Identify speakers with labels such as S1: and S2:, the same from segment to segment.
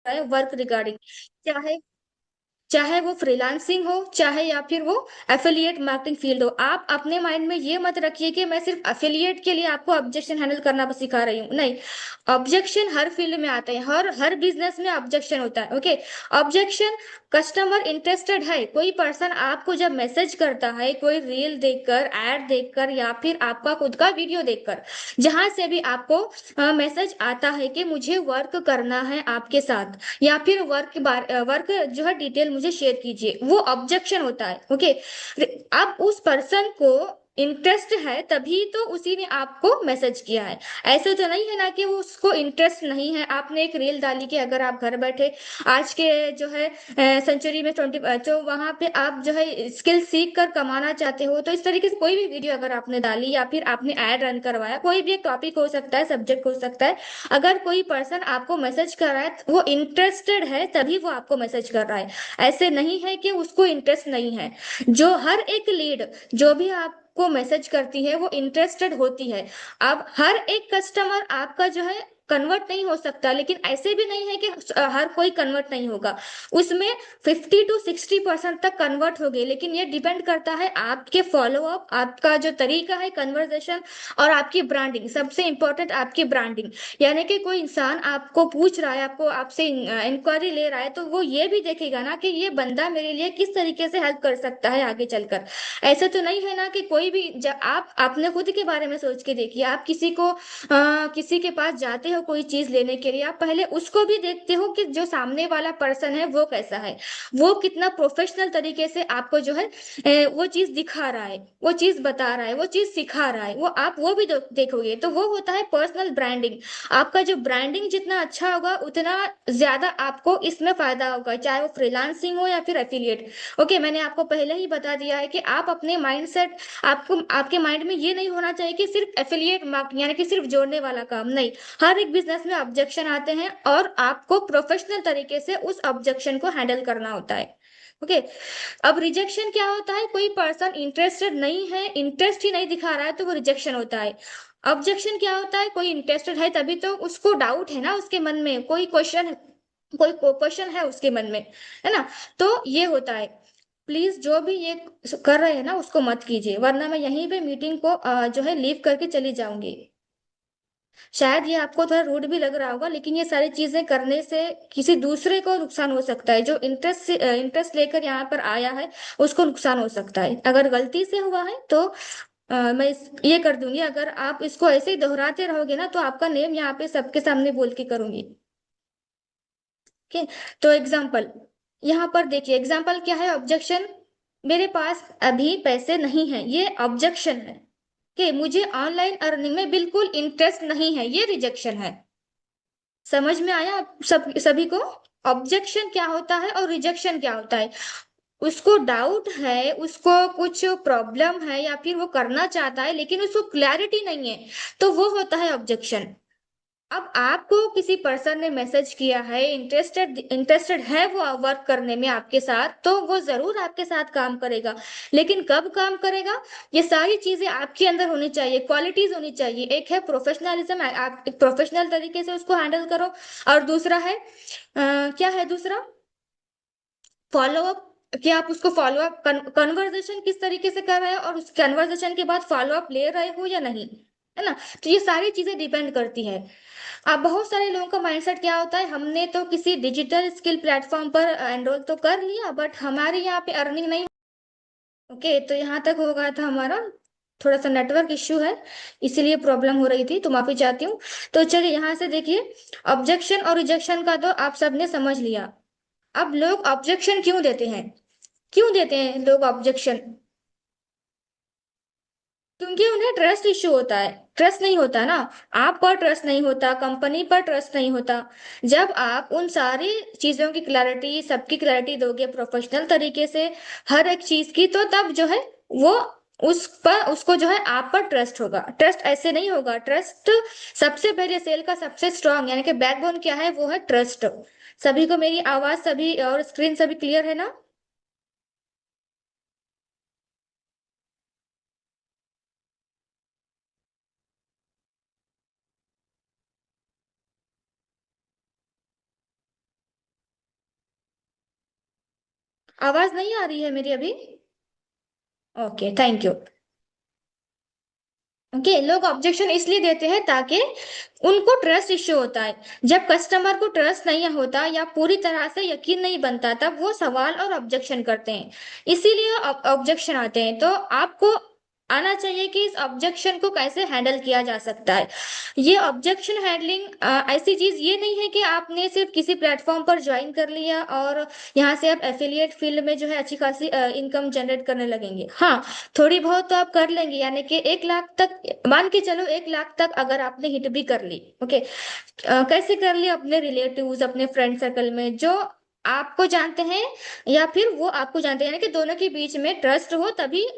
S1: है work regarding, चाहे चाहे वो फ्रीलांसिंग हो, चाहे या फिर वो एफिलिएट मार्केटिंग फील्ड हो। आप अपने माइंड में ये मत रखिए कि मैं सिर्फ एफिलिएट के लिए आपको ऑब्जेक्शन हैंडल करना बस सिखा रही हूँ, नहीं। ऑब्जेक्शन हर फील्ड में आते हैं, हर बिजनेस में ऑब्जेक्शन होता है, ओके। ऑब्जेक्शन, कस्टमर इंटरेस्टेड है, कोई पर्सन आपको जब मैसेज करता है, कोई रील देखकर, एड देखकर, या फिर आपका खुद का वीडियो देखकर, जहां से भी आपको मैसेज आता है कि मुझे वर्क करना है आपके साथ, या फिर वर्क जो है डिटेल मुझे शेयर कीजिए, वो ऑब्जेक्शन होता है, ओके। अब उस पर्सन को इंटरेस्ट है तभी तो उसी ने आपको मैसेज किया है। ऐसे तो नहीं है ना कि वो उसको इंटरेस्ट नहीं है। आपने एक रील डाली कि अगर आप घर बैठे आज के जो है सेंचुरी में 20 जो वहां पे आप जो है स्किल सीख कर कमाना चाहते हो, तो इस तरीके से कोई भी वीडियो अगर आपने डाली या फिर आपने एड रन करवाया, कोई भी एक टॉपिक हो सकता है, सब्जेक्ट हो सकता है, अगर कोई पर्सन आपको मैसेज कर रहा है वो इंटरेस्टेड है तभी वो आपको मैसेज कर रहा है। ऐसे नहीं है कि उसको इंटरेस्ट नहीं है। जो हर एक लीड जो भी आपको मैसेज करती है वो इंटरेस्टेड होती है। अब हर एक कस्टमर आपका जो है कन्वर्ट नहीं हो सकता, लेकिन ऐसे भी नहीं है कि हर कोई कन्वर्ट नहीं होगा। उसमें 50 to 60% तक कन्वर्ट हो गए, लेकिन ये डिपेंड करता है आपके फॉलोअप, आपका जो तरीका है कन्वर्सेशन, और आपकी ब्रांडिंग। सबसे इंपॉर्टेंट आपकी ब्रांडिंग। यानी कि कोई इंसान आपको पूछ रहा है, आपको आपसे इंक्वायरी ले रहा है, तो वो ये भी देखेगा ना कि ये बंदा मेरे लिए किस तरीके से हेल्प कर सकता है आगे चलकर। ऐसे तो नहीं है ना कि कोई भी, जब आप अपने खुद के बारे में सोच के देखिए, आप किसी के पास जाते हो कोई चीज लेने के लिए, आप पहले उसको भी देखते हो कि जो सामने वाला पर्सन है वो कैसा है, वो कितना प्रोफेशनल तरीके से आपको जो है वो चीज दिखा रहा है, वो चीज बता रहा है, वो चीज सिखा रहा है, वो आप वो भी देखोगे, तो वो होता है पर्सनल ब्रांडिंग। आपका जो ब्रांडिंग जितना अच्छा होगा उतना ज्यादा आपको इसमें फायदा होगा, चाहे वो फ्रीलांसिंग हो या फिर एफिलिएट। ओके, मैंने आपको पहले ही बता दिया है कि आप अपने माइंडसेट, आपको आपके माइंड में ये नहीं होना चाहिए कि सिर्फ एफिलिएट मार्केटिंग यानी कि सिर्फ जोड़ने वाला काम नहीं। हर एक बिजनेस में ऑब्जेक्शन आते हैं और आपको प्रोफेशनल तरीके से उस ऑब्जेक्शन को हैंडल करना होता है, ओके। अब रिजेक्शन क्या होता है? कोई पर्सन इंटरेस्टेड नहीं है, इंटरेस्ट ही नहीं दिखा रहा है, तो वो रिजेक्शन होता है। ऑब्जेक्शन क्या होता है? कोई इंटरेस्टेड है तभी तो उसको डाउट है ना, उसके मन में कोई क्वेश्चन है उसके मन में, है ना। तो ये होता है। प्लीज जो भी ये कर रहे हैं ना उसको मत कीजिए, वरना मैं यहीं पे मीटिंग को जो है लीव करके चली जाऊंगी। शायद ये आपको थोड़ा रूड भी लग रहा होगा, लेकिन ये सारी चीजें करने से किसी दूसरे को नुकसान हो सकता है। जो इंटरेस्ट लेकर यहाँ पर आया है उसको नुकसान हो सकता है। अगर गलती से हुआ है तो मैं ये कर दूंगी। अगर आप इसको ऐसे ही दोहराते रहोगे ना तो आपका नेम यहाँ पे सबके सामने बोल के करूंगी। ओके, तो एग्जाम्पल यहाँ पर देखिए, एग्जाम्पल क्या है? ऑब्जेक्शन, मेरे पास अभी पैसे नहीं है, ये ऑब्जेक्शन है। कि मुझे ऑनलाइन अर्निंग में बिल्कुल इंटरेस्ट नहीं है, ये रिजेक्शन है। समझ में आया सभी को? ऑब्जेक्शन क्या होता है और रिजेक्शन क्या होता है? उसको डाउट है, उसको कुछ प्रॉब्लम है, या फिर वो करना चाहता है लेकिन उसको क्लैरिटी नहीं है, तो वो होता है ऑब्जेक्शन। अब आपको किसी पर्सन ने मैसेज किया है, इंटरेस्टेड है वो वर्क करने में आपके साथ, तो वो जरूर आपके साथ काम करेगा। लेकिन कब काम करेगा? ये सारी चीजें आपके अंदर होनी चाहिए, क्वालिटीज होनी चाहिए। एक है प्रोफेशनलिज्म, आप एक प्रोफेशनल तरीके से उसको हैंडल करो। और दूसरा है क्या है दूसरा? फॉलोअप, कि आप उसको फॉलोअप कन्वर्सेशन किस तरीके से कर रहे हैं, और उस कन्वर्सेशन के बाद फॉलोअप ले रहे हो या नहीं, है ना। तो ये सारी चीजें डिपेंड करती है। अब बहुत सारे लोगों का माइंडसेट क्या होता है, हमने तो किसी डिजिटल स्किल प्लेटफॉर्म पर एनरोल तो कर लिया, बट हमारे यहाँ पे अर्निंग नहीं। ओके, तो यहाँ तक हो गया था हमारा। थोड़ा सा नेटवर्क इश्यू है, इसीलिए प्रॉब्लम हो रही थी, तो माफी चाहती हूँ। तो चलिए यहाँ से देखिए, ऑब्जेक्शन और रिजेक्शन का तो आप सबने समझ लिया। अब लोग ऑब्जेक्शन क्यों देते हैं? क्यों देते हैं लोग ऑब्जेक्शन? क्योंकि उन्हें ट्रस्ट इश्यू होता है। ट्रस्ट नहीं होता ना, आप पर ट्रस्ट नहीं होता, कंपनी पर ट्रस्ट नहीं होता। जब आप उन सारी चीजों की क्लैरिटी, सबकी क्लैरिटी दोगे प्रोफेशनल तरीके से, हर एक चीज की, तो तब जो है वो उस पर, उसको जो है आप पर ट्रस्ट होगा। ट्रस्ट ऐसे नहीं होगा। ट्रस्ट सबसे पहले सेल का सबसे स्ट्रांग यानी कि बैकबोन क्या है? वो है ट्रस्ट। सभी को मेरी आवाज, सभी और स्क्रीन सभी क्लियर है ना? आवाज नहीं आ रही है मेरी अभी? Okay, thank you. ओके, लोग ऑब्जेक्शन इसलिए देते हैं ताकि उनको ट्रस्ट इश्यू होता है। जब कस्टमर को ट्रस्ट नहीं होता या पूरी तरह से यकीन नहीं बनता, तब वो सवाल और ऑब्जेक्शन करते हैं। इसीलिए ऑब्जेक्शन आते हैं। तो आपको आना चाहिए कि इस ऑब्जेक्शन को कैसे हैंडल किया जा सकता है। ये ऑब्जेक्शन हैंडलिंग ऐसी चीज ये नहीं है कि आपने सिर्फ किसी प्लेटफॉर्म पर ज्वाइन कर लिया और यहाँ से आप एफिलिएट फील्ड में जो है अच्छी खासी इनकम जनरेट करने लगेंगे। हाँ, थोड़ी बहुत तो आप कर लेंगे, यानी कि 1 लाख तक मान के चलो, 1 लाख तक अगर आपने हिट भी कर ली। ओके, कैसे कर ली? अपने रिलेटिव्स, अपने फ्रेंड सर्कल में जो आपको जानते हैं या फिर वो आपको जानते हैं, यानी कि दोनों के बीच में ट्रस्ट हो, तभी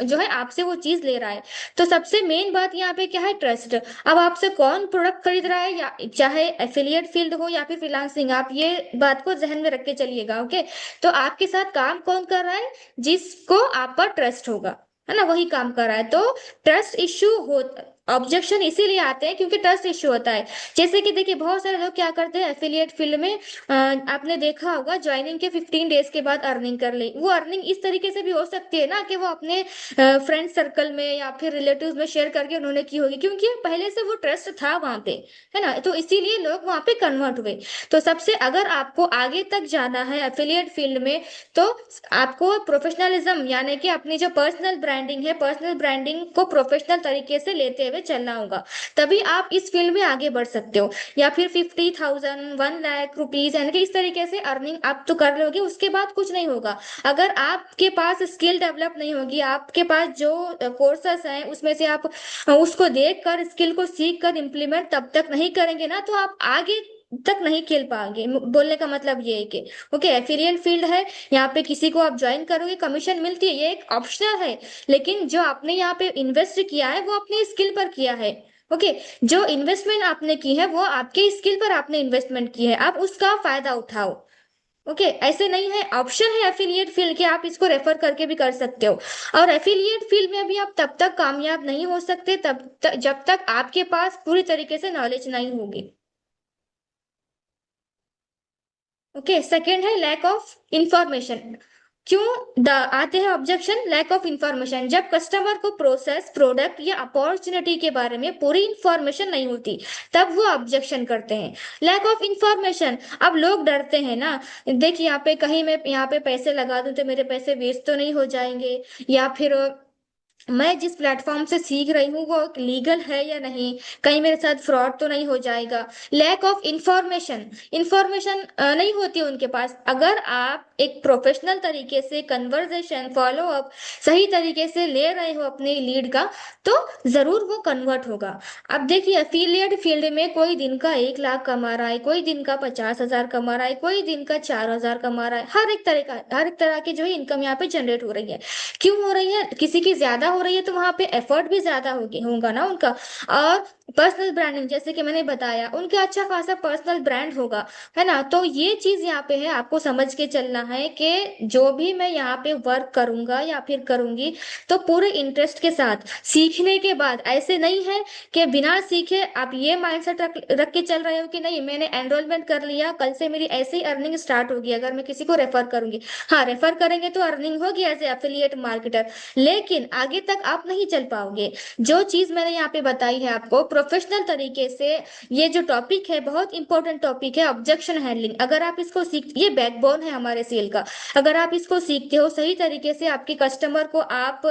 S1: जो है आपसे वो चीज ले रहा है। तो सबसे मेन बात यहाँ पे क्या है? ट्रस्ट। अब आपसे कौन प्रोडक्ट खरीद रहा है, या चाहे एफिलिएट फील्ड हो या फिर फ्रीलांसिंग, आप ये बात को जहन में रख के चलिएगा। ओके, तो आपके साथ काम कौन कर रहा है? जिसको आप पर ट्रस्ट होगा, है ना, वही काम कर रहा है। तो ट्रस्ट इश्यू हो, ऑब्जेक्शन इसीलिए आते हैं क्योंकि ट्रस्ट इश्यू होता है। जैसे कि देखिए, बहुत सारे लोग क्या करते हैं एफिलिएट फील्ड में, आपने देखा होगा ज्वाइनिंग के 15 डेज के बाद अर्निंग कर ली। वो अर्निंग इस तरीके से भी हो सकती है ना कि वो अपने फ्रेंड सर्कल में या फिर रिलेटिव्स में शेयर करके उन्होंने की होगी, क्योंकि पहले से वो ट्रस्ट था वहां पे, है ना, तो इसीलिए लोग वहां पे कन्वर्ट हुए। तो सबसे, अगर आपको आगे तक जाना है एफिलिएट फील्ड में, तो आपको प्रोफेशनलिज्म, यानी कि अपनी जो पर्सनल ब्रांडिंग है, पर्सनल ब्रांडिंग को प्रोफेशनल तरीके से लेते हुए चलना होगा। तभी आप इस फील्ड में आगे बढ़ सकते हो। या फिर 50,000, 1 लाख रुपीज, यानी कि इस तरीके से अर्निंग आप तो कर लोगे, उसके बाद कुछ नहीं होगा। अगर आपके पास स्किल डेवलप नहीं होगी, आपके पास जो कोर्सेस हैं उसमें से आप उसको देख कर, स्किल को सीख कर इम्प्लीमेंट तब तक नहीं करेंगे ना, तो आप आगे तक नहीं खेल पाएंगे। बोलने का मतलब ये है कि ओके, एफिलिएट फील्ड है, यहाँ पे किसी को आप ज्वाइन करोगे, कमीशन मिलती है, ये एक ऑप्शनल है। लेकिन जो आपने यहाँ पे इन्वेस्ट किया है वो अपने स्किल पर किया है। ओके, जो इन्वेस्टमेंट आपने की है वो आपके स्किल पर आपने इन्वेस्टमेंट की है, आप उसका फायदा उठाओ। ओके, ऐसे नहीं है, ऑप्शन है एफिलिएट फील्ड के, आप इसको रेफर करके भी कर सकते हो। और एफिलिएट फील्ड में भी आप तब तक कामयाब नहीं हो सकते जब तक आपके पास पूरी तरीके से नॉलेज नहीं होगी। ओके, सेकंड है लैक ऑफ इंफॉर्मेशन। क्यों आते हैं ऑब्जेक्शन? Lack of information. जब कस्टमर को प्रोसेस, प्रोडक्ट या अपॉर्चुनिटी के बारे में पूरी इंफॉर्मेशन नहीं होती, तब वो ऑब्जेक्शन करते हैं। लैक ऑफ इंफॉर्मेशन, अब लोग डरते हैं ना, देखिए यहाँ पे कहीं मैं यहाँ पे पैसे लगा दूं तो मेरे पैसे वेस्ट तो नहीं हो जाएंगे, या फिर मैं जिस प्लेटफॉर्म से सीख रही हूँ वो लीगल है या नहीं, कहीं मेरे साथ फ्रॉड तो नहीं हो जाएगा। लैक ऑफ इंफॉर्मेशन, इंफॉर्मेशन नहीं होती उनके पास। अगर आप एक प्रोफेशनल तरीके से कन्वर्सेशन, फॉलो अप सही तरीके से ले रहे हो अपने लीड का, तो जरूर वो कन्वर्ट होगा। अब देखिए, एफिलिएट फील्ड में कोई दिन का 1 लाख कमा रहा है, कोई दिन का 50,000 कमा रहा है, कोई दिन का 4,000 कमा रहा है। हर एक तरह की जो है इनकम यहाँ पे जनरेट हो रही है। क्यों हो रही है? किसी की ज्यादा हो रही है तो वहां पे एफर्ट भी ज्यादा होगी होगा ना उनका। और पर्सनल ब्रांडिंग, जैसे कि मैंने बताया, उनका अच्छा खासा पर्सनल ब्रांड होगा, है ना। तो ये चीज यहाँ पे है, आपको समझ के चलना है कि जो भी मैं यहाँ पे वर्क करूंगा या फिर करूंगी, तो पूरे इंटरेस्ट के साथ सीखने के बाद, ऐसे नहीं है कि बिना सीखे आप ये माइंडसेट रख के चल रहे हो कि नहीं, मैंने एनरोलमेंट कर लिया, कल से मेरी ऐसे ही अर्निंग स्टार्ट होगी अगर मैं किसी को रेफर करूंगी। हाँ, रेफर करेंगे तो अर्निंग होगी एज ए एफिलिएट मार्केटर, लेकिन आगे तक आप नहीं चल पाओगे। जो चीज मैंने यहाँ पे बताई है आपको प्रोफेशनल तरीके से, ये जो टॉपिक है बहुत इंपॉर्टेंट टॉपिक है, ऑब्जेक्शन हैंडलिंग। अगर आप इसको सीख, ये बैकबोन है हमारे सेल का। अगर आप इसको सीखते हो सही तरीके से, आपके कस्टमर को आप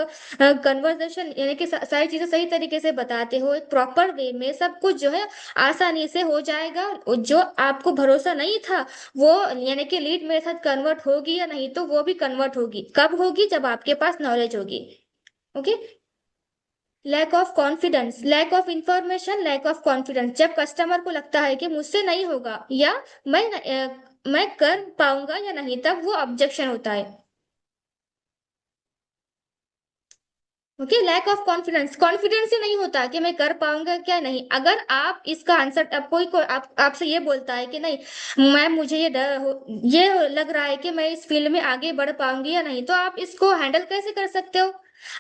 S1: कन्वर्सेशन, यानी कि सारी चीजें सही तरीके से बताते हो, एक प्रॉपर वे में, सब कुछ जो है आसानी से हो जाएगा। जो आपको भरोसा नहीं था वो, यानी कि लीड मेरे साथ कन्वर्ट होगी या नहीं, तो वो भी कन्वर्ट होगी। कब होगी? जब आपके पास नॉलेज होगी। Okay, lack of confidence, lack of information, lack of confidence. जब कस्टमर को लगता है कि मुझसे नहीं होगा, या मैं कर पाऊंगा या नहीं, तब वो ऑब्जेक्शन होता है। Okay, lack of confidence, confidence ही नहीं होता कि मैं कर पाऊंगा क्या नहीं। अगर आप इसका आंसर, अब कोई आपसे ये बोलता है कि नहीं मैम, मुझे ये डर ये लग रहा है कि मैं इस फील्ड में आगे बढ़ पाऊंगी या नहीं, तो आप इसको हैंडल कैसे कर सकते हो?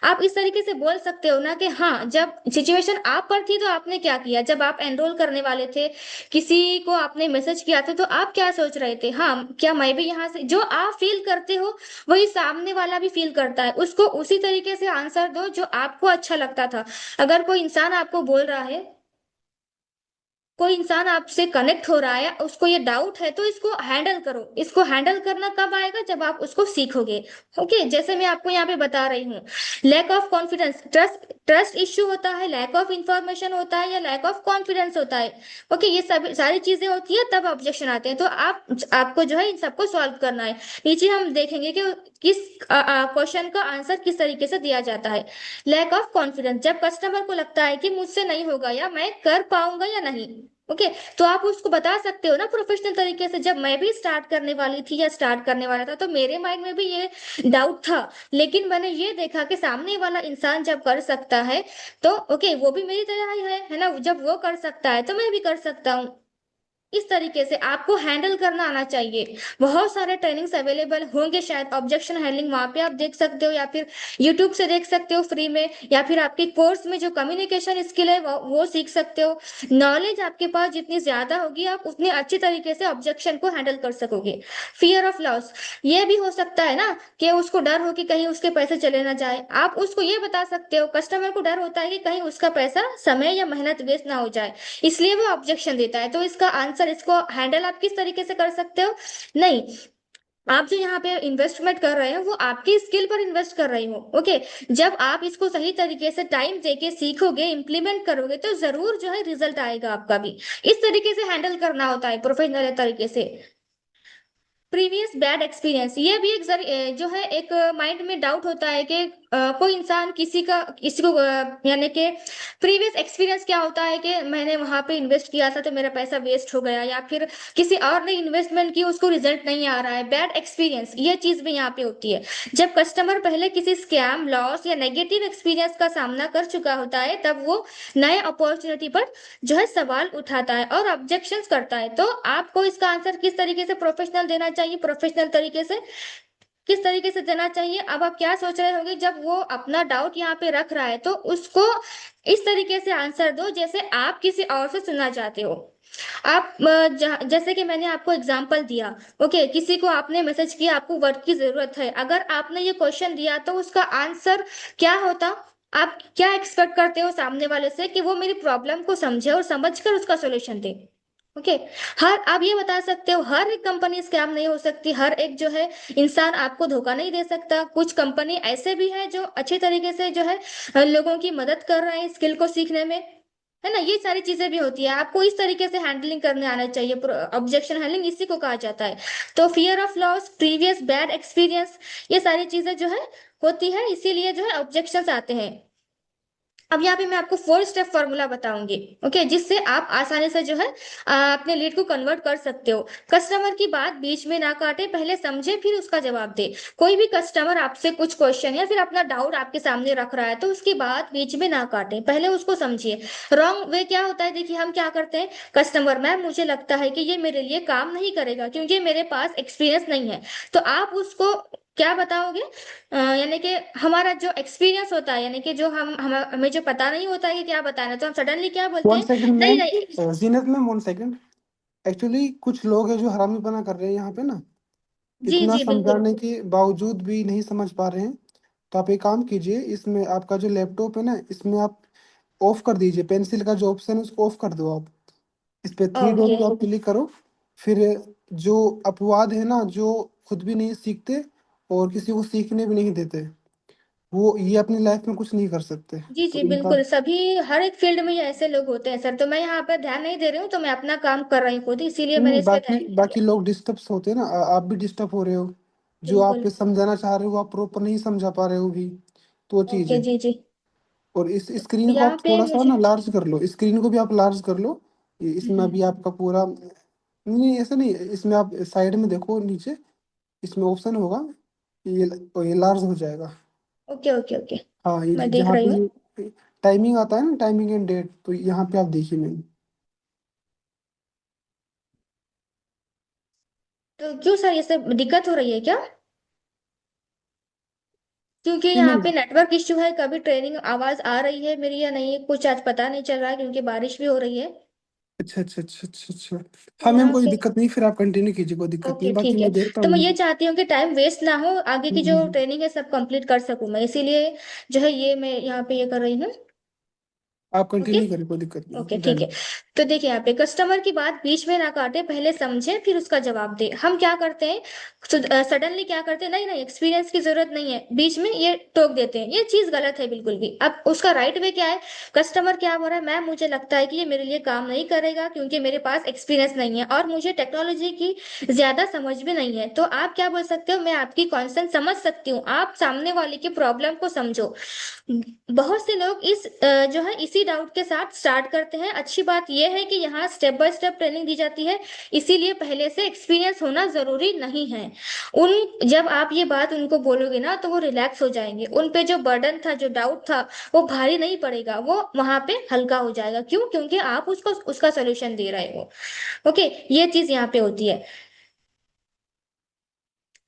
S1: आप इस तरीके से बोल सकते हो ना कि हाँ, जब सिचुएशन आप पर थी तो आपने क्या किया, जब आप एनरोल करने वाले थे, किसी को आपने मैसेज किया था तो आप क्या सोच रहे थे, हाँ क्या मैं भी यहाँ से, जो आप फील करते हो वही सामने वाला भी फील करता है, उसको उसी तरीके से आंसर दो जो आपको अच्छा लगता था। अगर कोई इंसान आपको बोल रहा है, कोई इंसान आपसे कनेक्ट हो रहा है, उसको ये डाउट है, तो इसको हैंडल करो। इसको हैंडल करना कब आएगा, जब आप उसको सीखोगे। ओके, जैसे मैं आपको यहाँ पे बता रही हूँ, lack of confidence, trust trust issue होता है, लैक ऑफ इंफॉर्मेशन होता है, या लैक ऑफ कॉन्फिडेंस होता है। ओके, ये सब सारी चीजें होती है, तब ऑब्जेक्शन आते हैं। तो आपको जो है इन सबको सॉल्व करना है। नीचे हम देखेंगे कि किस क्वेश्चन का आंसर किस तरीके से दिया जाता है। लैक ऑफ कॉन्फिडेंस, जब कस्टमर को लगता है कि मुझसे नहीं होगा, या मैं कर पाऊंगा या नहीं। ओके, तो आप उसको बता सकते हो ना प्रोफेशनल तरीके से, जब मैं भी स्टार्ट करने वाली थी या स्टार्ट करने वाला था तो मेरे माइंड में भी ये डाउट था, लेकिन मैंने ये देखा कि सामने वाला इंसान जब कर सकता है तो ओके, वो भी मेरी तरह ही है ना, जब वो कर सकता है तो मैं भी कर सकता हूँ। इस तरीके से आपको हैंडल करना आना चाहिए। बहुत सारे ट्रेनिंग्स अवेलेबल होंगे शायद, ऑब्जेक्शन हैंडलिंग वहां पे आप देख सकते हो, या फिर यूट्यूब से देख सकते हो फ्री में, या फिर आपके कोर्स में जो कम्युनिकेशन स्किल है वो सीख सकते हो। नॉलेज आपके पास जितनी ज्यादा होगी, आप उतनी अच्छी तरीके से ऑब्जेक्शन को हैंडल कर सकोगे। फियर ऑफ लॉस, ये भी हो सकता है ना कि उसको डर हो कि कहीं उसके पैसे चले ना जाए। आप उसको ये बता सकते हो, कस्टमर को डर होता है कि कहीं उसका पैसा, समय या मेहनत वेस्ट ना हो जाए, इसलिए वो ऑब्जेक्शन देता है। तो इसका आंसर, इसको हैंडल आप किस तरीके से कर सकते हो, नहीं, आप जो यहाँ पे इन्वेस्टमेंट कर रहे हो वो आपकी स्किल पर इन्वेस्ट कर रही हो। ओके, जब आप इसको सही तरीके से टाइम देके सीखोगे, इम्प्लीमेंट करोगे, तो जरूर जो है रिजल्ट आएगा आपका भी। इस तरीके से हैंडल करना होता है प्रोफेशनल तरीके से। प्रीवियस बैड एक्सपीरियंस, ये भी एक जो है एक माइंड में डाउट होता है कि कोई इंसान किसी को यानी कि प्रीवियस एक्सपीरियंस क्या होता है कि मैंने वहां पे इन्वेस्ट किया था तो मेरा पैसा वेस्ट हो गया, या फिर किसी और ने इन्वेस्टमेंट की उसको रिजल्ट नहीं आ रहा है, बैड एक्सपीरियंस, ये चीज भी यहाँ पे होती है। जब कस्टमर पहले किसी स्कैम, लॉस या नेगेटिव एक्सपीरियंस का सामना कर चुका होता है, तब वो नए अपॉर्चुनिटी पर जो है सवाल उठाता है और ऑब्जेक्शंस करता है। तो आपको इसका आंसर किस तरीके से प्रोफेशनल देना चाहिए, प्रोफेशनल तरीके से किस तरीके से देना चाहिए। अब आप क्या सोच रहे होंगे, जब वो अपना डाउट यहाँ पे रख रहा है तो उसको इस तरीके से आंसर दो जैसे आप किसी और से सुनना चाहते हो। आप जैसे कि मैंने आपको एग्जांपल दिया, ओके, किसी को आपने मैसेज किया, आपको वर्क की जरूरत है, अगर आपने ये क्वेश्चन दिया तो उसका आंसर क्या होता। आप क्या एक्सपेक्ट करते हो सामने वाले से, कि वो मेरी प्रॉब्लम को समझे और समझकर उसका सॉल्यूशन दे। ओके, हर आप ये बता सकते हो, हर एक कंपनी स्कैम नहीं हो सकती, हर एक जो है इंसान आपको धोखा नहीं दे सकता। कुछ कंपनी ऐसे भी है जो अच्छे तरीके से जो है लोगों की मदद कर रहे हैं स्किल को सीखने में, है ना। ये सारी चीजें भी होती है, आपको इस तरीके से हैंडलिंग करने आना चाहिए। ऑब्जेक्शन हैंडलिंग इसी को कहा जाता है। तो fear of loss, previous bad experience, ये सारी चीजें जो है होती है, इसीलिए जो है ऑब्जेक्शंस आते हैं। अब यहाँ पे मैं आपको 4 स्टेप फॉर्मूला बताऊंगी, ओके, जिससे आप आसानी से जो है अपने लीड को कन्वर्ट कर सकते हो। कस्टमर की बात बीच में ना काटे, पहले समझे फिर उसका जवाब दे। कोई भी कस्टमर आपसे कुछ क्वेश्चन या फिर अपना डाउट आपके सामने रख रहा है तो उसकी बात बीच में ना काटे, पहले उसको समझिए। रॉन्ग वे क्या होता है, देखिए हम क्या करते हैं, कस्टमर, मैम मुझे लगता है कि ये मेरे लिए काम नहीं करेगा क्योंकि मेरे पास एक्सपीरियंस नहीं है। तो आप उसको क्या बताओगे, यानी कि हमारा जो एक्सपीरियंस होता है, यानी कि जो हमें जो पता नहीं होता है कि क्या बताना, तो हम सडनली क्या बोलते
S2: वन
S1: हैं,
S2: सेकंड
S1: नहीं
S2: मैम,
S1: नहीं।
S2: जीनत मैम 1 सेकंड। एक्चुअली कुछ लोग हैं जो हरामीपना कर रहे हैं यहाँ पे ना,
S1: जी
S2: इतना
S1: जी बिल्कुल।
S2: समझाने के बावजूद भी नहीं समझ पा रहे हैं। तो आप एक काम कीजिए, इसमें आपका जो लैपटॉप है ना, इसमें आप ऑफ कर दीजिए, पेंसिल का जो ऑप्शन है उसको ऑफ कर दो आप। इस पे 3 डॉट
S1: ओके।
S2: पे आप क्लिक करो। फिर जो अपवाद है ना, जो खुद भी नहीं सीखते और किसी को सीखने भी नहीं देते, वो ये अपनी लाइफ में कुछ नहीं कर सकते।
S1: जी
S2: तो
S1: जी
S2: इनका
S1: बिल्कुल, सभी हर एक फील्ड में ये ऐसे लोग होते हैं सर। तो मैं यहाँ पर ध्यान नहीं दे रही हूँ, तो मैं अपना काम कर रही हूँ खुद, इसीलिए मैंने
S2: नहीं,
S1: इस पे ध्यान
S2: बाकी
S1: नहीं
S2: बाकी
S1: दिया।
S2: लोग डिस्टर्ब होते हैं ना, आप भी डिस्टर्ब हो रहे हो। जो
S1: बिल्कुल।
S2: आपके समझाना चाह रहे हो आप प्रॉपर नहीं समझा पा रहे हो भी। तो वो चीज़
S1: ओके
S2: है।
S1: जी जी।
S2: और इस स्क्रीन को
S1: यहाँ
S2: आप
S1: पे
S2: थोड़ा सा
S1: मुझे,
S2: ना लार्ज कर लो, स्क्रीन को भी आप लार्ज कर लो। इसमें
S1: हम्म,
S2: अभी आपका पूरा नहीं, ऐसा नहीं, इसमें आप साइड में देखो नीचे, इसमें ऑप्शन होगा, ये लार्ज हो जाएगा।
S1: ओके ओके ओके,
S2: हाँ, ये
S1: मैं देख
S2: जहाँ
S1: रही
S2: पे
S1: हूँ।
S2: ये टाइमिंग आता है ना, टाइमिंग एंड डेट, तो यहाँ पे आप देखिए मैम।
S1: तो क्यों सर, ये सब दिक्कत हो रही है क्या? क्योंकि
S2: नहीं
S1: यहाँ
S2: नहीं।
S1: पे नेटवर्क इश्यू है, कभी ट्रेनिंग आवाज आ रही है मेरी या नहीं कुछ आज पता नहीं चल रहा है, क्योंकि बारिश भी हो रही है।
S2: अच्छा अच्छा अच्छा अच्छा अच्छा।
S1: तो
S2: हाँ मैम
S1: यहाँ
S2: कोई
S1: पे
S2: दिक्कत नहीं, फिर आप कंटिन्यू कीजिए, कोई दिक्कत
S1: ओके
S2: नहीं, बाकी
S1: ठीक है।
S2: मैं देखता
S1: तो मैं
S2: हूँ।
S1: ये चाहती हूँ कि टाइम वेस्ट ना हो, आगे की जो
S2: हम्म।
S1: ट्रेनिंग है सब कंप्लीट कर सकूँ मैं, इसीलिए जो है ये मैं यहाँ पे ये कर रही हूँ।
S2: आप
S1: ओके
S2: कंटिन्यू करिए, कोई दिक्कत
S1: ओके
S2: नहीं,
S1: ठीक
S2: डन।
S1: है। तो देखिए यहाँ पे कस्टमर की बात बीच में ना काटे, पहले समझे फिर उसका जवाब दे। हम क्या करते हैं, सडनली क्या करते हैं, नहीं नहीं एक्सपीरियंस की जरूरत नहीं है, बीच में ये टोक देते हैं, ये चीज गलत है बिल्कुल भी। अब उसका राइट वे क्या है, कस्टमर क्या बोल रहा है, मैम मुझे लगता है कि ये मेरे लिए काम नहीं करेगा क्योंकि मेरे पास एक्सपीरियंस नहीं है और मुझे टेक्नोलॉजी की ज्यादा समझ भी नहीं है। तो आप क्या बोल सकते हो, मैं आपकी कॉन्सर्न समझ सकती हूँ, आप सामने वाले की प्रॉब्लम को समझो। बहुत से लोग इस जो है इसी डाउट के साथ स्टार्ट करते हैं। अच्छी बात यह है कि यहाँ स्टेप बाय स्टेप ट्रेनिंग दी जाती है, इसीलिए पहले से एक्सपीरियंस होना जरूरी नहीं है। उन जब आप ये बात उनको बोलोगे ना तो वो रिलैक्स हो जाएंगे, उन पे जो बर्डन था, जो डाउट था, वो भारी नहीं पड़ेगा, वो वहां पे हल्का हो जाएगा। क्यों? क्योंकि आप उसको उसका सोल्यूशन दे रहे हो। ओके, ये चीज यहाँ पे होती है।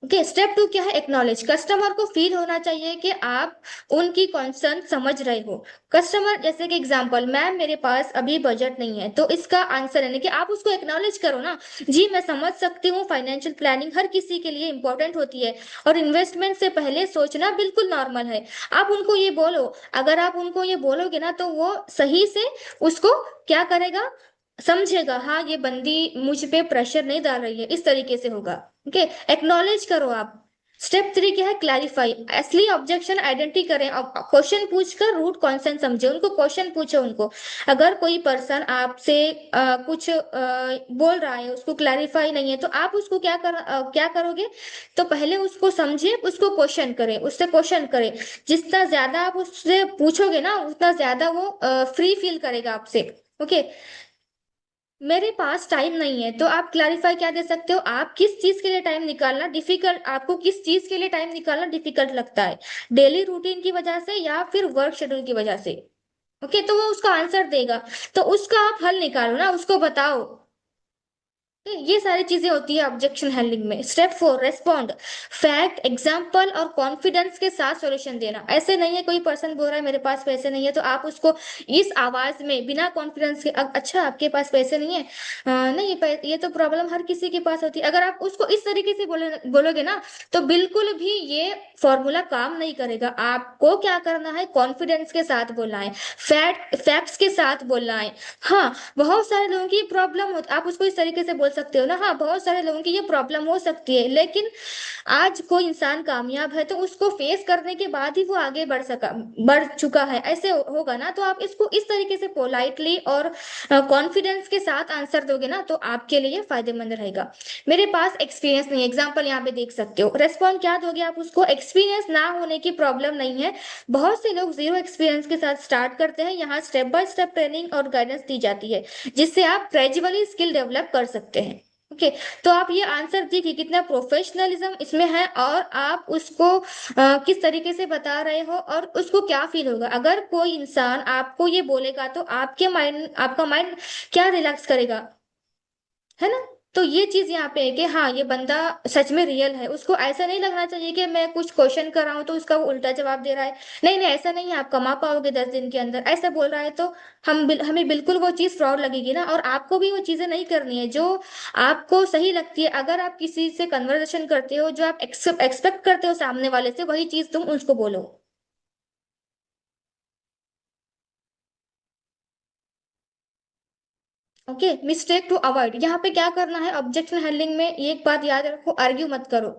S1: ओके, स्टेप टू क्या है, एक्नॉलेज। कस्टमर को फील होना चाहिए कि आप उनकी कॉन्सर्न समझ रहे हो। कस्टमर जैसे कि एग्जांपल, मैम मेरे पास अभी बजट नहीं है, तो इसका आंसर है कि आप उसको एक्नॉलेज करो ना। जी मैं समझ सकती हूँ, फाइनेंशियल प्लानिंग हर किसी के लिए इंपॉर्टेंट होती है और इन्वेस्टमेंट से पहले सोचना बिल्कुल नॉर्मल है। आप उनको ये बोलो। अगर आप उनको ये बोलोगे ना तो वो सही से उसको क्या करेगा, समझेगा, हाँ ये बंदी मुझ पे प्रेशर नहीं डाल रही है, इस तरीके से होगा। ओके, एक्नॉलेज करो आप। स्टेप थ्री क्या है, क्लैरिफाई। असली ऑब्जेक्शन आइडेंटिटी करें, क्वेश्चन पूछकर रूट कॉन्सेंट समझे, उनको क्वेश्चन पूछो उनको। अगर कोई पर्सन आपसे कुछ बोल रहा है, उसको क्लैरिफाई नहीं है, तो आप उसको क्या करोगे, तो पहले उसको समझे, उसको क्वेश्चन करें, उससे क्वेश्चन करें। जितना ज्यादा आप उससे पूछोगे ना उतना ज्यादा वो फ्री फील करेगा आपसे। ओके, मेरे पास टाइम नहीं है, तो आप क्लैरिफाई क्या दे सकते हो, आप किस चीज के लिए टाइम निकालना डिफिकल्ट, आपको किस चीज के लिए टाइम निकालना डिफिकल्ट लगता है, डेली रूटीन की वजह से या फिर वर्क शेड्यूल की वजह से। ओके, तो वो उसका आंसर देगा, तो उसका आप हल निकालो ना, उसको बताओ। तो ये सारी चीजें होती है ऑब्जेक्शन हैंडलिंग में। Step four, respond. Fact, example और कॉन्फिडेंस के साथ सॉल्यूशन देना। ऐसे नहीं है कोई पर्सन बोल रहा है मेरे पास पैसे नहीं है, तो आप उसको इस आवाज में बिना कॉन्फिडेंस के, अच्छा आपके पास पैसे नहीं है, नहीं ये तो प्रॉब्लम हर किसी के पास होती है, अगर आप उसको इस तरीके से बोलोगे ना तो बिल्कुल भी ये फॉर्मूला काम नहीं करेगा। आपको क्या करना है, कॉन्फिडेंस के साथ बोलना है, फैक्ट्स के साथ बोलना है। हाँ, बहुत सारे लोगों की प्रॉब्लम हो, आप उसको इस तरीके से बोल सकते हो ना, हाँ बहुत सारे लोगों की ये प्रॉब्लम हो सकती है, लेकिन आज कोई इंसान कामयाब है तो उसको फेस करने के बाद ही वो आगे बढ़ चुका है, ऐसे होगा ना। तो आप इसको इस तरीके से पोलाइटली और कॉन्फिडेंस के साथ आंसर दोगे ना तो आपके लिए फायदेमंद रहेगा। मेरे पास एक्सपीरियंस नहीं है, एग्जाम्पल यहाँ पे देख सकते हो। रेस्पॉन्ड क्या दोगे आप उसको, एक्सपीरियंस ना होने की प्रॉब्लम नहीं है, बहुत से लोग जीरो एक्सपीरियंस के साथ स्टार्ट करते हैं, यहाँ स्टेप बाय स्टेप ट्रेनिंग और गाइडेंस दी जाती है जिससे आप ग्रेजुअली स्किल डेवलप कर सकते हैं। ओके, तो आप ये आंसर देखिए कितना प्रोफेशनलिज्म इसमें है, और आप उसको किस तरीके से बता रहे हो और उसको क्या फील होगा। अगर कोई इंसान आपको ये बोलेगा तो आपका माइंड क्या रिलैक्स करेगा, है ना। तो ये चीज यहाँ पे है कि हाँ ये बंदा सच में रियल है, उसको ऐसा नहीं लगना चाहिए कि मैं कुछ क्वेश्चन कर रहा हूँ तो उसका वो उल्टा जवाब दे रहा है। नहीं नहीं, ऐसा नहीं है, आप कमा पाओगे 10 दिन के अंदर, ऐसा बोल रहा है तो हमें बिल्कुल वो चीज फ्रॉड लगेगी ना, और आपको भी वो चीजें नहीं करनी है जो आपको सही लगती है। अगर आप किसी से कन्वर्सेशन करते हो, जो आप एक्सपेक्ट करते हो सामने वाले से, वही चीज तुम उसको बोलो। Okay, mistake to avoid. यहाँ पे क्या करना है, ऑब्जेक्शन हैंडलिंग में एक बात याद रखो, आर्ग्यू मत करो।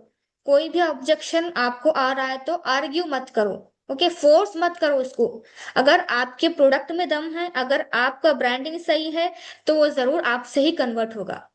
S1: कोई भी ऑब्जेक्शन आपको आ रहा है तो आर्ग्यू मत करो। ओके, फोर्स मत करो उसको। अगर आपके प्रोडक्ट में दम है, अगर आपका ब्रांडिंग सही है, तो वो जरूर आपसे ही कन्वर्ट होगा।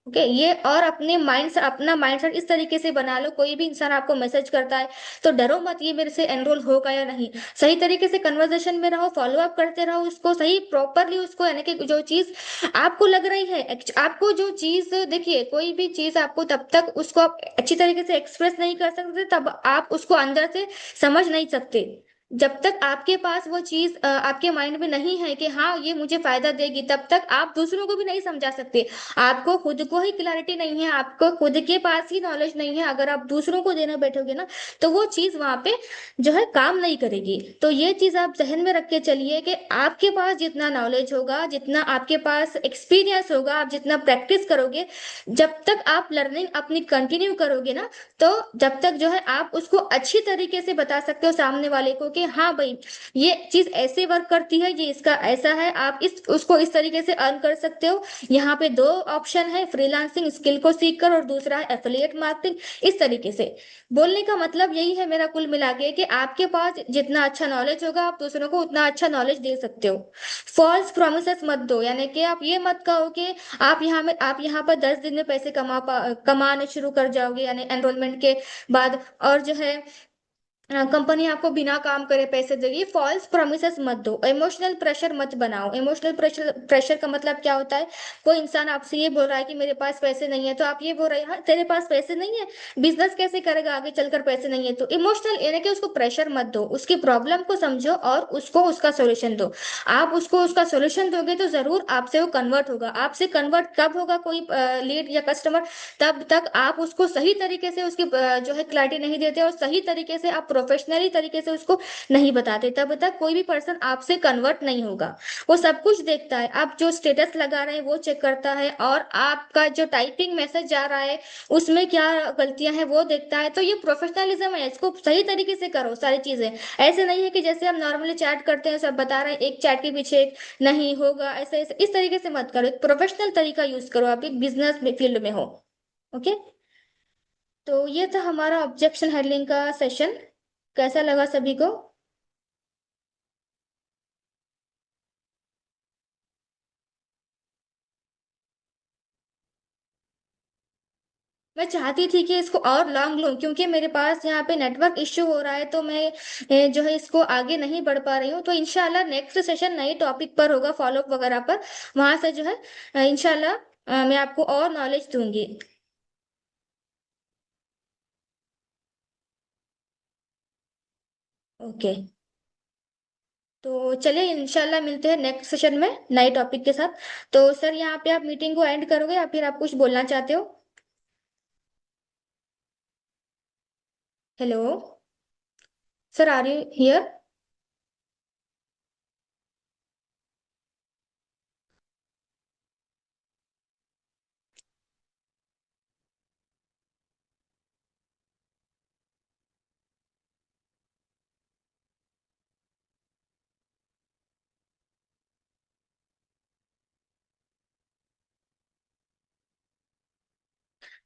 S1: ओके, ये और अपना माइंडसेट इस तरीके से बना लो, कोई भी इंसान आपको मैसेज करता है तो डरो मत ये मेरे से एनरोल होगा या नहीं। सही तरीके से कन्वर्सेशन में रहो, फॉलो अप करते रहो उसको सही प्रॉपरली, उसको यानी कि जो चीज आपको लग रही है, आपको जो चीज, देखिए कोई भी चीज आपको तब तक उसको आप अच्छी तरीके से एक्सप्रेस नहीं कर सकते तब आप उसको अंदर से समझ नहीं सकते। जब तक आपके पास वो चीज आपके माइंड में नहीं है कि हाँ ये मुझे फायदा देगी, तब तक आप दूसरों को भी नहीं समझा सकते। आपको खुद को ही क्लैरिटी नहीं है, आपको खुद के पास ही नॉलेज नहीं है, अगर आप दूसरों को देने बैठोगे ना, तो वो चीज वहां पे जो है काम नहीं करेगी। तो ये चीज आप जहन में रख के चलिए कि आपके पास जितना नॉलेज होगा, जितना आपके पास एक्सपीरियंस होगा, आप जितना प्रैक्टिस करोगे, जब तक आप लर्निंग अपनी कंटिन्यू करोगे ना, तो जब तक जो है आप उसको अच्छी तरीके से बता सकते हो सामने वाले को कि हाँ भाई ये चीज ऐसे वर्क करती है, ये इसका ऐसा है, आप इस उसको इस तरीके से अर्न कर सकते हो। यहाँ पे दो ऑप्शन है, फ्रीलांसिंग स्किल को सीख कर, और दूसरा है एफिलिएट मार्केटिंग। इस तरीके से बोलने का मतलब यही है मेरा कुल मिला के कि आपके पास जितना अच्छा नॉलेज होगा, आप दूसरों को उतना अच्छा नॉलेज दे सकते हो। फॉल्स प्रोमिसेस मत दो, यानी कि आप ये मत कहो कि आप यहाँ पर 10 दिन में पैसे कमाने शुरू कर जाओगे, यानी एनरोलमेंट के बाद, और जो है कंपनी आपको बिना काम करे पैसे देगी। फॉल्स प्रोमिसेस मत दो। इमोशनल प्रेशर मत बनाओ। इमोशनल प्रेशर प्रेशर का मतलब क्या होता है? कोई इंसान आपसे ये बोल रहा है कि मेरे पास पैसे नहीं है, तो आप ये बोल रहे हैं हाँ तेरे पास पैसे नहीं है, बिजनेस कैसे करेगा आगे चलकर, पैसे नहीं है। तो इमोशनल यानी कि उसको प्रेशर मत दो, उसकी प्रॉब्लम को समझो और उसको उसका सोल्यूशन दो। आप उसको उसका सोल्यूशन दोगे तो जरूर आपसे वो कन्वर्ट होगा। आपसे कन्वर्ट कब होगा कोई लीड या कस्टमर? तब तक आप उसको सही तरीके से उसकी जो है क्लैरिटी नहीं देते, और सही तरीके से आप प्रोफेशनली तरीके से उसको नहीं बताते, तब तक कोई भी पर्सन आपसे कन्वर्ट नहीं होगा। वो सब कुछ देखता है, आप जो स्टेटस लगा रहे हैं वो चेक करता है, और आपका जो टाइपिंग मैसेज जा रहा है उसमें क्या गलतियां हैं वो देखता है। तो ये प्रोफेशनलिज्म है, इसको सही तरीके से करो सारी चीजें। ऐसे नहीं है कि जैसे हम नॉर्मली चैट करते हैं, सब बता रहे हैं, एक चैट के पीछे एक नहीं होगा, ऐसे ऐसे इस तरीके से मत करो। एक प्रोफेशनल तरीका यूज करो, आप एक बिजनेस फील्ड में हो। ओके। तो ये था हमारा ऑब्जेक्शन हैंडलिंग का सेशन। कैसा लगा सभी को? मैं चाहती थी कि इसको और लॉन्ग लूं, क्योंकि मेरे पास यहाँ पे नेटवर्क इश्यू हो रहा है, तो मैं जो है इसको आगे नहीं बढ़ पा रही हूँ। तो इंशाल्लाह नेक्स्ट सेशन नए टॉपिक पर होगा, फॉलोअप वगैरह पर। वहां से जो है इंशाल्लाह मैं आपको और नॉलेज दूंगी। ओके। तो चलिए इंशाल्लाह मिलते हैं नेक्स्ट सेशन में नए टॉपिक के साथ। तो सर यहाँ पे आप मीटिंग को एंड करोगे या फिर आप कुछ बोलना चाहते हो? Hello sir, are you here?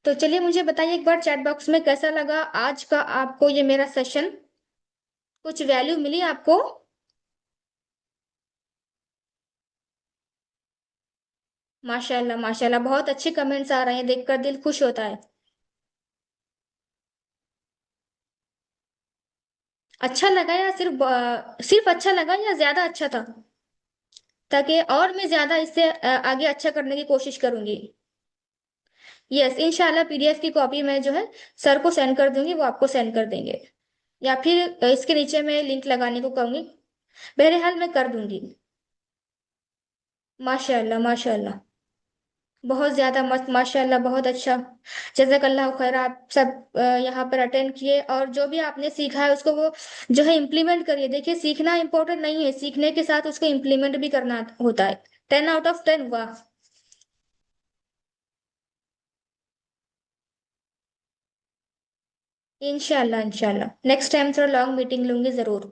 S1: तो चलिए मुझे बताइए एक बार चैट बॉक्स में कैसा लगा आज का आपको ये मेरा सेशन? कुछ वैल्यू मिली आपको? माशाल्लाह माशाल्लाह, बहुत अच्छे कमेंट्स आ रहे हैं, देखकर दिल खुश होता है। अच्छा लगा या सिर्फ सिर्फ अच्छा लगा या ज्यादा अच्छा था? ताकि और मैं ज्यादा इससे आगे अच्छा करने की कोशिश करूंगी। यस, इंशाल्लाह पीडीएफ की कॉपी मैं जो है सर को सेंड कर दूंगी, वो आपको सेंड कर देंगे। या फिर इसके नीचे मैं लिंक लगाने को कहूंगी। बहरहाल मैं कर दूंगी। माशाल्लाह माशाल्लाह, बहुत ज्यादा मस्त, माशाल्लाह, बहुत अच्छा। जज़ाकल्लाह खैर। आप सब यहाँ पर अटेंड किए, और जो भी आपने सीखा है उसको वो जो है इम्प्लीमेंट करिए। देखिए सीखना इंपॉर्टेंट नहीं है, सीखने के साथ उसको इम्प्लीमेंट भी करना होता है। 10 आउट ऑफ 10 हुआ। इंशाल्लाह इंशाल्लाह नेक्स्ट टाइम थोड़ा लॉन्ग मीटिंग लूंगी जरूर।